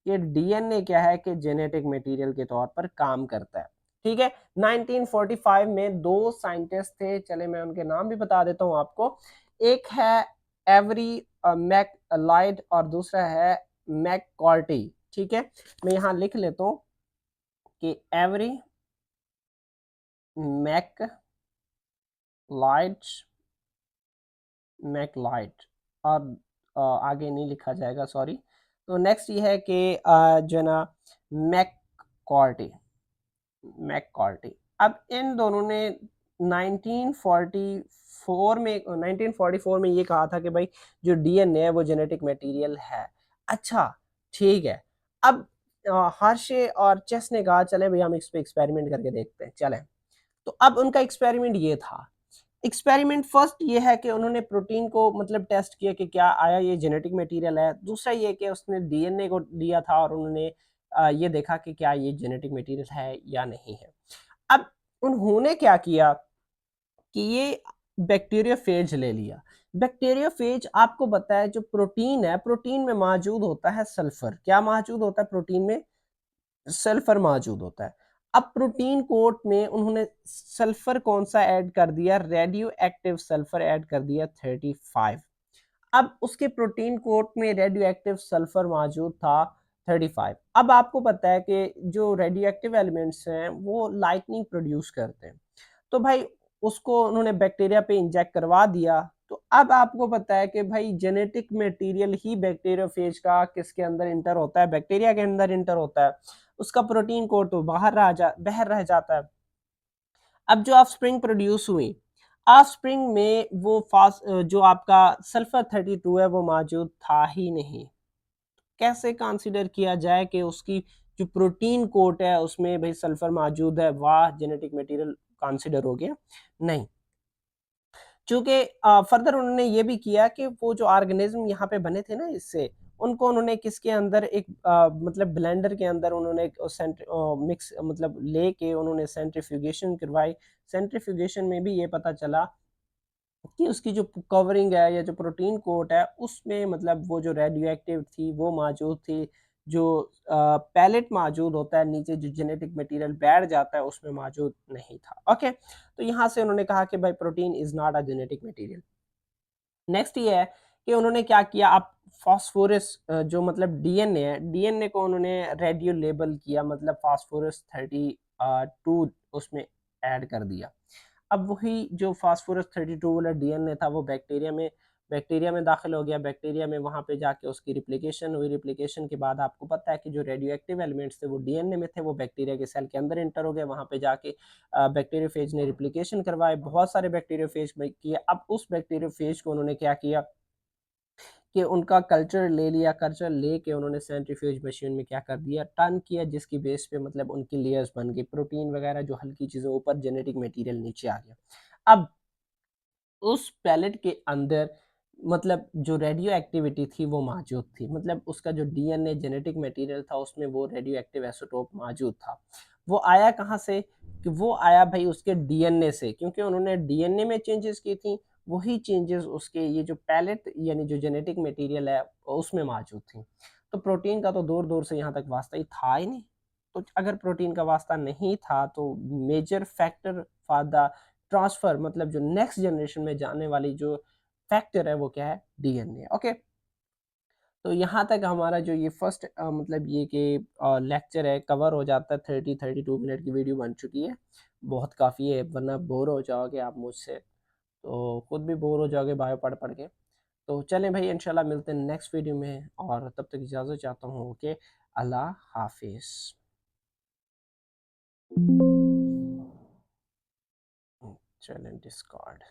ये डीएनए क्या है कि जेनेटिक मटेरियल के तौर पर काम करता है। ठीक है, 1945 में दो साइंटिस्ट थे, चले मैं उनके नाम भी बता देता हूं आपको। एक है एवरी मैकलाइड और दूसरा है मैककॉर्टी। ठीक है, मैं यहां लिख लेता हूं कि एवरी मैकलाइड और आगे नहीं लिखा जाएगा, सॉरी। तो नेक्स्ट ये है कि जो है ना मैककॉर्टी मैककॉर्टी। अब इन दोनों ने 1944 में ये कहा था कि भाई जो डीएनए है वो जेनेटिक मटेरियल है। अच्छा, ठीक है। अब हर्शे और चेस ने कहा चले भाई हम इस पे एक्सपेरिमेंट करके देखते हैं, चले। तो अब उनका एक्सपेरिमेंट ये था। एक्सपेरिमेंट फर्स्ट ये है कि उन्होंने प्रोटीन को मतलब टेस्ट किया कि क्या आया ये जेनेटिक मटेरियल है। दूसरा ये कि उसने डीएनए को लिया था और उन्होंने ये देखा कि क्या ये जेनेटिक मटेरियल है या नहीं है। अब उन्होंने क्या किया कि ये बैक्टीरियोफेज ले लिया। बैक्टीरियोफेज आपको पता है जो प्रोटीन है, प्रोटीन में मौजूद होता है सल्फर। क्या मौजूद होता है प्रोटीन में? सल्फर मौजूद होता है। अब प्रोटीन कोट में उन्होंने सल्फर कौन सा ऐड कर दिया? रेडियो एक्टिव सल्फर ऐड कर दिया 35। अब उसके प्रोटीन कोट में रेडियो एक्टिव सल्फर मौजूद था 35। अब आपको पता है कि जो रेडियो एक्टिव एलिमेंट्स हैं वो लाइटनिंग प्रोड्यूस करते हैं। तो भाई उसको उन्होंने बैक्टीरिया पे इंजेक्ट करवा दिया। तो अब आपको पता है कि भाई जेनेटिक मटेरियल ही बैक्टीरियोफेज का किसके अंदर इंटर होता है, बैक्टीरिया के अंदर इंटर होता है। उसका प्रोटीन कोड तो बाहर रह जाता है। अब जो ऑफस्प्रिंग प्रोड्यूस हुई, ऑफस्प्रिंग में वो जो आपका सल्फर 32 है वो मौजूद था ही नहीं। कैसे कंसीडर किया जाए कि उसकी जो प्रोटीन कोट है उसमें भाई सल्फर मौजूद है, वाह जेनेटिक मटेरियल कंसीडर हो गया? नहीं। चूँकि फर्दर उन्होंने ये भी किया कि वो जो ऑर्गेनिज़्म यहाँ पे बने थे ना इससे, उनको उन्होंने किसके अंदर एक मतलब ब्लेंडर के अंदर उन्होंने एक मिक्स मतलब लेके उन्होंने सेंट्रीफ्यूगेशन करवाई। सेंट्रीफ्यूगेशन में भी ये पता चला कि उसकी जो कवरिंग है या जो प्रोटीन कोट है उसमें मतलब वो जो रेडियो एक्टिव थी वो मौजूद थी। जो पैलेट मौजूद होता है नीचे जो जेनेटिक मटेरियल बैठ जाता है उसमें मौजूद नहीं था। ओके, तो यहाँ से उन्होंने कहा कि भाई protein is not a genetic material. Next ये है कि उन्होंने क्या किया, अब फास्फोरस जो मतलब डीएनए है, डीएनए को उन्होंने रेडियो लेबल किया, मतलब फास्फोरस 32 उसमें ऐड कर दिया। अब वही जो फास्फोरस 32 वाला डीएनए था वो बैक्टीरिया में दाखिल हो गया। बैक्टीरिया में वहाँ पे जाके उसकी रिप्लिकेशन हुई। रिप्लिकेशन के बाद आपको पता है कि जो रेडियो एक्टिव एलिमेंट्स थे वो डीएनए में थे, वो बैक्टीरिया के सेल के अंदर एंटर हो गए। वहाँ पे जाके बैक्टीरियोफेज ने रिप्लिकेशन करवाए, बहुत सारे बैक्टीरियोफेज में किए। अब उस बैक्टीरियोफेज को उन्होंने क्या किया कि उनका कल्चर ले लिया, कल्चर लेके उन्होंने सेंट्रीफ्यूज मशीन में क्या कर दिया, टर्न किया, जिसकी बेस पे मतलब उनकी लेयर्स बन गई, प्रोटीन वगैरह जो हल्की चीज़ें ऊपर, जेनेटिक मटेरियल नीचे आ गया। अब उस पैलेट के अंदर मतलब जो रेडियो एक्टिविटी थी वो मौजूद थी, मतलब उसका जो डीएनए जेनेटिक मटेरियल था उसमें वो रेडियो एक्टिव आइसोटोप मौजूद था। वो आया कहाँ से? कि वो आया भाई उसके डीएनए से, क्योंकि उन्होंने डीएनए में चेंजेस की थी, वही चेंजेस उसके ये जो पैलेट यानी जो जेनेटिक मटेरियल है उसमें मौजूद थी। तो प्रोटीन का तो दूर-दूर से यहाँ तक वास्ता ही था ही नहीं। तो अगर प्रोटीन का वास्ता नहीं था तो major factor for the transfer मतलब जो नेक्स्ट जनरेशन में जाने वाली जो फैक्टर है वो क्या है? डीएनए। ओके, तो यहाँ तक हमारा जो ये फर्स्ट मतलब ये कि लेक्चर है कवर हो जाता है। 32 मिनट की वीडियो बन चुकी है, बहुत काफ़ी है, वरना बोर हो जाओगे आप मुझसे, तो खुद भी बोर हो जाओगे बायो पढ़ पढ़ के। तो चलें भाई, इंशाल्लाह मिलते हैं नेक्स्ट वीडियो में, और तब तक इजाज़त चाहता हूँ। ओके, अल्लाह हाफिज़। चलें डिस्कॉर्ड।